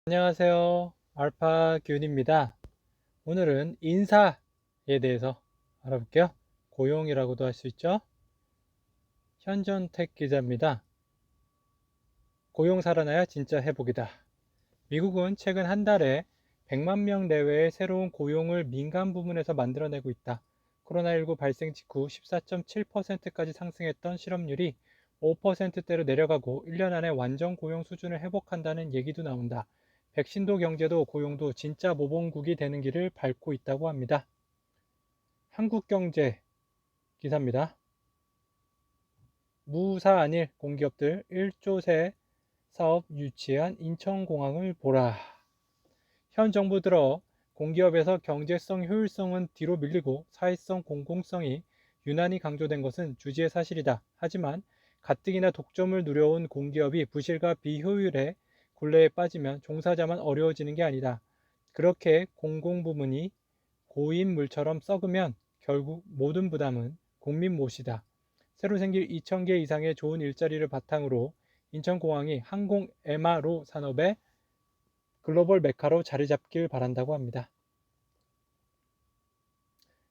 안녕하세요. 알파균입니다. 오늘은 인사에 대해서 알아볼게요. 고용이라고도 할 수 있죠. 현전택 기자입니다. 고용 살아나야 진짜 회복이다. 미국은 최근 한 달에 100만 명 내외의 새로운 고용을 민간 부문에서 만들어내고 있다. 코로나19 발생 직후 14.7%까지 상승했던 실업률이 5%대로 내려가고 1년 안에 완전 고용 수준을 회복한다는 얘기도 나온다. 백신도 경제도 고용도 진짜 모범국이 되는 길을 밟고 있다고 합니다. 한국경제 기사입니다. 무사안일 공기업들 1조 세 사업 유치한 인천공항을 보라. 현 정부 들어 공기업에서 경제성, 효율성은 뒤로 밀리고 사회성, 공공성이 유난히 강조된 것은 주지의 사실이다. 하지만 가뜩이나 독점을 누려온 공기업이 부실과 비효율의 굴레에 빠지면 종사자만 어려워지는 게 아니다. 그렇게 공공부문이 고인물처럼 썩으면 결국 모든 부담은 국민 몫이다. 새로 생길 2,000개 이상의 좋은 일자리를 바탕으로 인천공항이 항공 MRO 산업의 글로벌 메카로 자리 잡길 바란다고 합니다.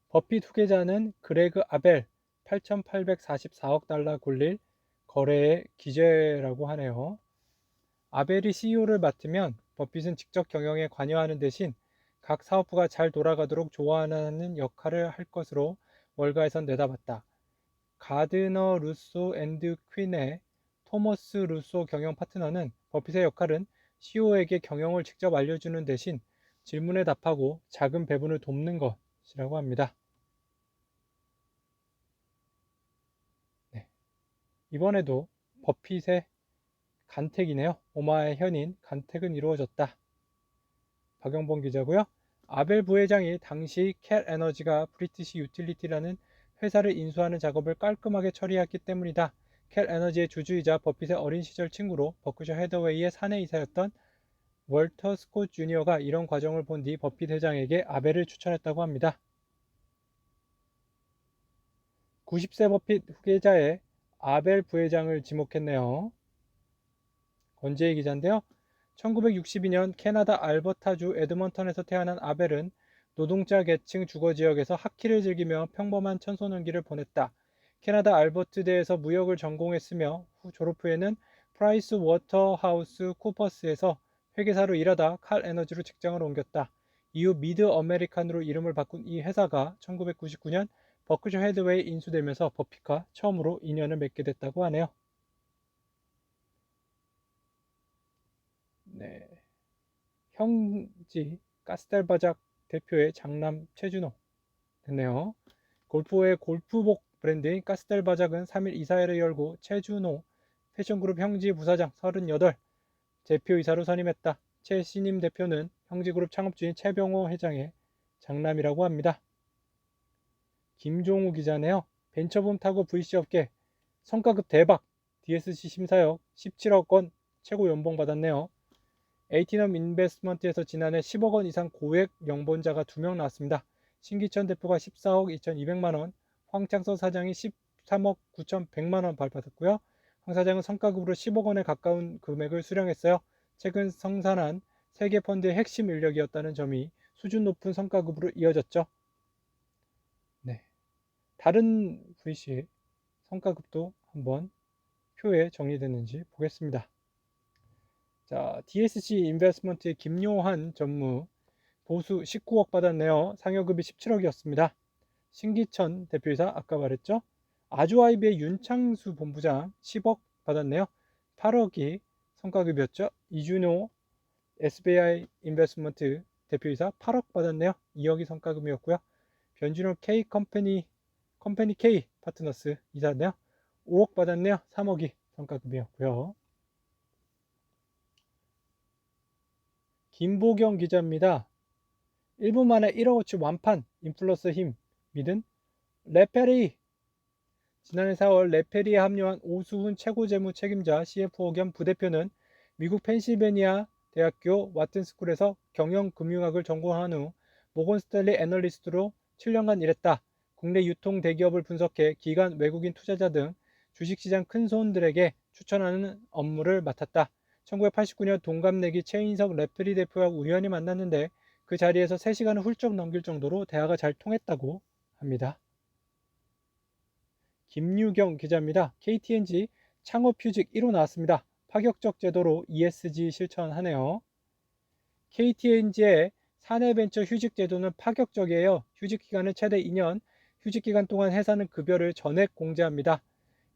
버핏 후계자는 그레그 아벨 8,844억 달러 굴릴 거래의 기재라고 하네요. 아벨이 CEO를 맡으면 버핏은 직접 경영에 관여하는 대신 각 사업부가 잘 돌아가도록 조언하는 역할을 할 것으로 월가에선 내다봤다. 가드너 루소 앤드 퀸의 토머스 루소 경영 파트너는 버핏의 역할은 CEO에게 경영을 직접 알려주는 대신 질문에 답하고 자금 배분을 돕는 것이라고 합니다. 네. 이번에도 버핏의 간택이네요. 오마의 현인 간택은 이루어졌다. 박영봉 기자고요. 아벨 부회장이 당시 캣 에너지가 브리티시 유틸리티라는 회사를 인수하는 작업을 깔끔하게 처리했기 때문이다. 캣 에너지의 주주이자 버핏의 어린 시절 친구로 버크셔 해더웨이의 사내이사였던 월터 스콧 주니어가 이런 과정을 본 뒤 버핏 회장에게 아벨을 추천했다고 합니다. 90세 버핏 후계자의 아벨 부회장을 지목했네요. 권재희 기자인데요. 1962년 캐나다 알버타주 에드먼턴에서 태어난 아벨은 노동자 계층 주거지역에서 하키를 즐기며 평범한 청소년기를 보냈다. 캐나다 알버트대에서 무역을 전공했으며 졸업 후에는 프라이스 워터하우스 쿠퍼스에서 회계사로 일하다 칼 에너지로 직장을 옮겼다. 이후 미드 어메리칸으로 이름을 바꾼 이 회사가 1999년 버크셔 해드웨이 인수되면서 버핏과 처음으로 인연을 맺게 됐다고 하네요. 네. 형지 가스텔바작 대표의 장남 최준호 됐네요. 골프의 골프복 브랜드인 가스텔바작은 3일 이사회를 열고 최준호 패션그룹 형지 부사장 38 대표이사로 선임했다. 최 신임 대표는 형지그룹 창업주인 최병호 회장의 장남이라고 합니다. 김종우 기자네요. 벤처붐 타고 VC 업계 성과급 대박. DSC 심사역 17억 원 최고 연봉 받았네요. 에이티넘 인베스트먼트에서 지난해 10억 원 이상 고액 영번자가 2명 나왔습니다. 신기천 대표가 14억 2,200만 원, 황창서 사장이 13억 9,100만 원 받았고요. 황 사장은 성과급으로 10억 원에 가까운 금액을 수령했어요. 최근 성산한 세계 펀드의 핵심 인력이었다는 점이 수준 높은 성과급으로 이어졌죠. 네. 다른 VC 성과급도 한번 표에 정리됐는지 보겠습니다. 자, DSC 인베스트먼트의 김요한 전무 보수 19억 받았네요. 상여급이 17억이었습니다. 신기천 대표이사 아까 말했죠. 아주아이비의 윤창수 본부장 10억 받았네요. 8억이 성과급이었죠. 이준호 SBI 인베스트먼트 대표이사 8억 받았네요. 2억이 성과급이었고요. 변준호 K 컴퍼니 K 파트너스 이사네요. 5억 받았네요. 3억이 성과급이었고요. 김보경 기자입니다. 1분 만에 1억어치 완판 인플루언서 힘 믿은 레페리. 지난해 4월 레페리에 합류한 오수훈 최고재무 책임자 CFO 겸 부대표는 미국 펜실베니아 대학교 와튼스쿨에서 경영금융학을 전공한 후 모건스탠리 애널리스트로 7년간 일했다. 국내 유통 대기업을 분석해 기관 외국인 투자자 등 주식시장 큰손들에게 추천하는 업무를 맡았다. 1989년 동갑내기 최인석 레프리 대표와 우연히 만났는데 그 자리에서 3시간을 훌쩍 넘길 정도로 대화가 잘 통했다고 합니다. 김유경 기자입니다. KTNG 창업휴직 1호 나왔습니다. 파격적 제도로 ESG 실천하네요. KTNG의 사내벤처 휴직 제도는 파격적이에요. 휴직 기간은 최대 2년, 휴직 기간 동안 회사는 급여를 전액 공제합니다.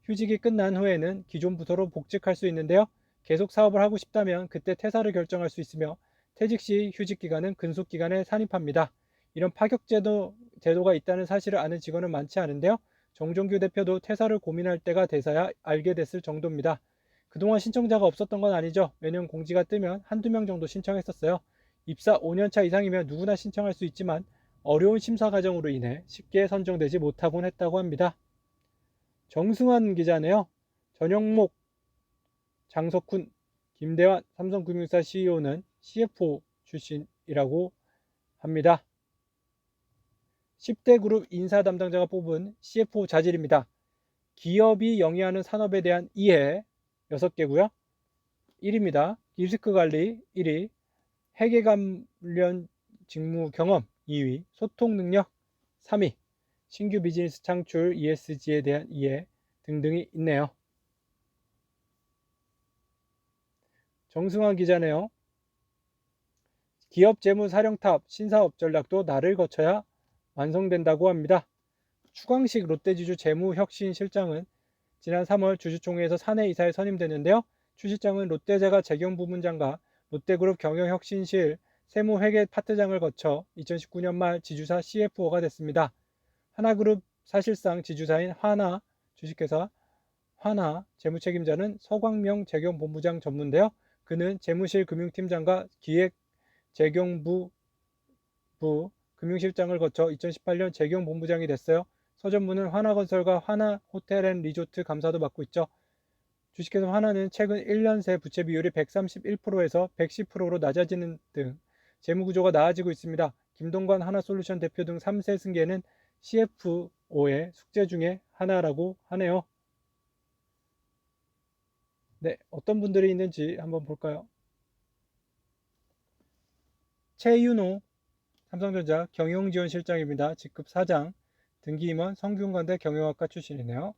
휴직이 끝난 후에는 기존 부서로 복직할 수 있는데요. 계속 사업을 하고 싶다면 그때 퇴사를 결정할 수 있으며 퇴직 시 휴직 기간은 근속 기간에 산입합니다. 이런 파격 제도가 있다는 사실을 아는 직원은 많지 않은데요. 정종규 대표도 퇴사를 고민할 때가 돼서야 알게 됐을 정도입니다. 그동안 신청자가 없었던 건 아니죠. 매년 공지가 뜨면 한두 명 정도 신청했었어요. 입사 5년차 이상이면 누구나 신청할 수 있지만 어려운 심사 과정으로 인해 쉽게 선정되지 못하곤 했다고 합니다. 정승환 기자네요. 전영목, 장석훈, 김대환 삼성금융사 CEO는 CFO 출신이라고 합니다. 10대 그룹 인사 담당자가 뽑은 CFO 자질입니다. 기업이 영위하는 산업에 대한 이해 6개고요. 1위입니다. 리스크 관리 1위, 회계 관련 직무 경험 2위, 소통 능력 3위, 신규 비즈니스 창출 ESG에 대한 이해 등등이 있네요. 정승환 기자네요. 기업 재무 사령탑 신사업 전략도 날을 거쳐야 완성된다고 합니다. 추광식 롯데지주 재무혁신실장은 지난 3월 주주총회에서 사내이사에 선임됐는데요. 추 실장은 롯데제과 재경부문장과 롯데그룹 경영혁신실 세무회계 파트장을 거쳐 2019년 말 지주사 CFO가 됐습니다. 하나그룹 사실상 지주사인 화나 주식회사 화나 재무책임자는 서광명 재경본부장 전무인데요. 그는 재무실 금융팀장과 기획재경부 금융실장을 거쳐 2018년 재경본부장이 됐어요. 서 전무는 화나건설과 화나호텔앤리조트 감사도 맡고 있죠. 주식회사 화나는 최근 1년 새 부채 비율이 131%에서 110%로 낮아지는 등 재무구조가 나아지고 있습니다. 김동관 하나솔루션 대표 등 3세 승계는 CFO의 숙제 중에 하나라고 하네요. 네, 어떤 분들이 있는지 한번 볼까요? 최윤호 삼성전자 경영지원실장입니다. 직급 사장, 등기임원 성균관대 경영학과 출신이네요.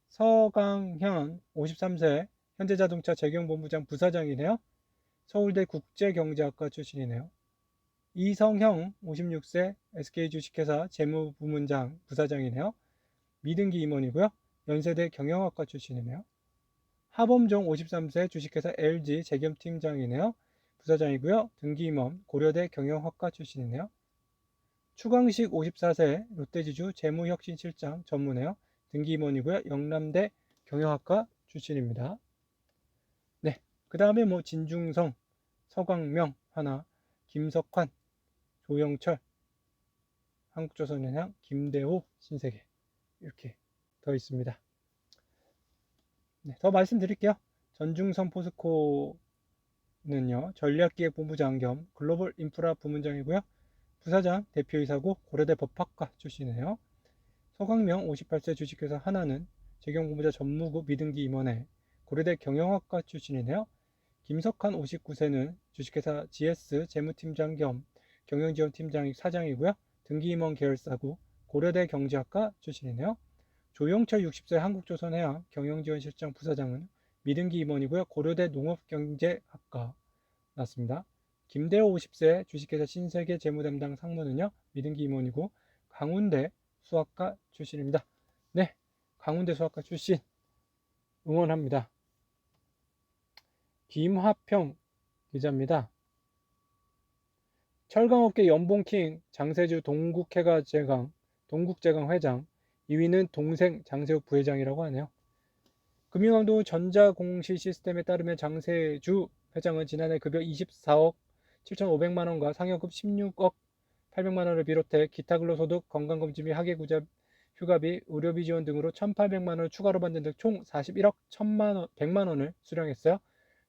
서강현 53세 현대자동차 재경본부장 부사장이네요. 서울대 국제경제학과 출신이네요. 이성형 56세 SK주식회사 재무부문장 부사장이네요. 미등기 임원이고요. 연세대 경영학과 출신이네요. 하범종 53세 주식회사 LG 재겸팀장이네요. 부사장이고요. 등기 임원 고려대 경영학과 출신이네요. 추광식 54세 롯데지주 재무혁신실장 전무네요. 등기 임원이고요. 영남대 경영학과 출신입니다. 네, 그 다음에 진중성, 서광명, 하나, 김석환, 조영철, 한국조선은행, 김대호, 신세계 이렇게 더 있습니다. 네, 더 말씀드릴게요. 전중성 포스코는요, 전략기획본부장 겸 글로벌 인프라 부문장이고요. 부사장, 대표이사고 고려대 법학과 출신이에요. 서광명 58세 주식회사 하나는 재경본부자 전무국 미등기 임원회 고려대 경영학과 출신이네요. 김석환 59세는 주식회사 GS 재무팀장 겸 경영지원팀장 사장이고요. 등기임원 계열사고 고려대 경제학과 출신이네요. 조영철 60세 한국조선해양 경영지원실장 부사장은 미등기 임원이고요. 고려대 농업경제학과 나왔습니다. 김대호 50세 주식회사 신세계 재무담당 상무는요. 미등기 임원이고 강운대 수학과 출신입니다. 네, 강운대 수학과 출신 응원합니다. 김화평 기자입니다. 철강업계 연봉킹 장세주 동국제강 회장, 2위는 동생 장세욱 부회장이라고 하네요. 금융왕도 전자공시 시스템에 따르면 장세주 회장은 지난해 급여 24억 7,500만원과 상여급 16억 800만원을 비롯해 기타 근로소득, 건강검진 및 학예구제 휴가비, 의료비 지원 등으로 1,800만원을 추가로 받는 등 총 41억 100만원을 수령했어요.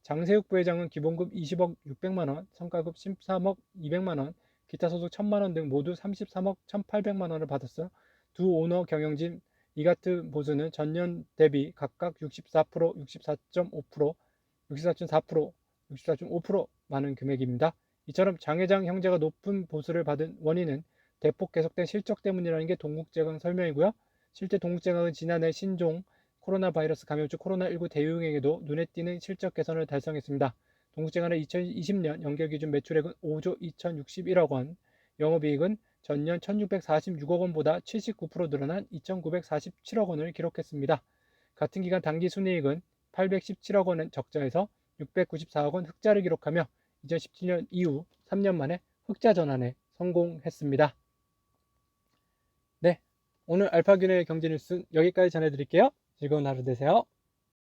장세욱 부회장은 기본급 20억 600만원, 성과급 13억 200만원, 기타 소득 1000만원 등 모두 33억 1800만원을 받았어요. 두 오너 경영진 이 같은 보수는 전년 대비 각각 64%, 64.5%, 64.4%, 64.5% 많은 금액입니다. 이처럼 장회장 형제가 높은 보수를 받은 원인은 대폭 계속된 실적 때문이라는 게 동국제강 설명이고요. 실제 동국제강은 지난해 신종 코로나 바이러스 감염증 코로나19 대유행에도 눈에 띄는 실적 개선을 달성했습니다. 동국제강의 2020년 연결 기준 매출액은 5조 2,061억 원, 영업이익은 전년 1,646억 원보다 79% 늘어난 2,947억 원을 기록했습니다. 같은 기간 당기 순이익은 817억 원은 적자에서 694억 원 흑자를 기록하며 2017년 이후 3년 만에 흑자 전환에 성공했습니다. 네, 오늘 알파균의 경제뉴스 여기까지 전해드릴게요. 즐거운 하루 되세요.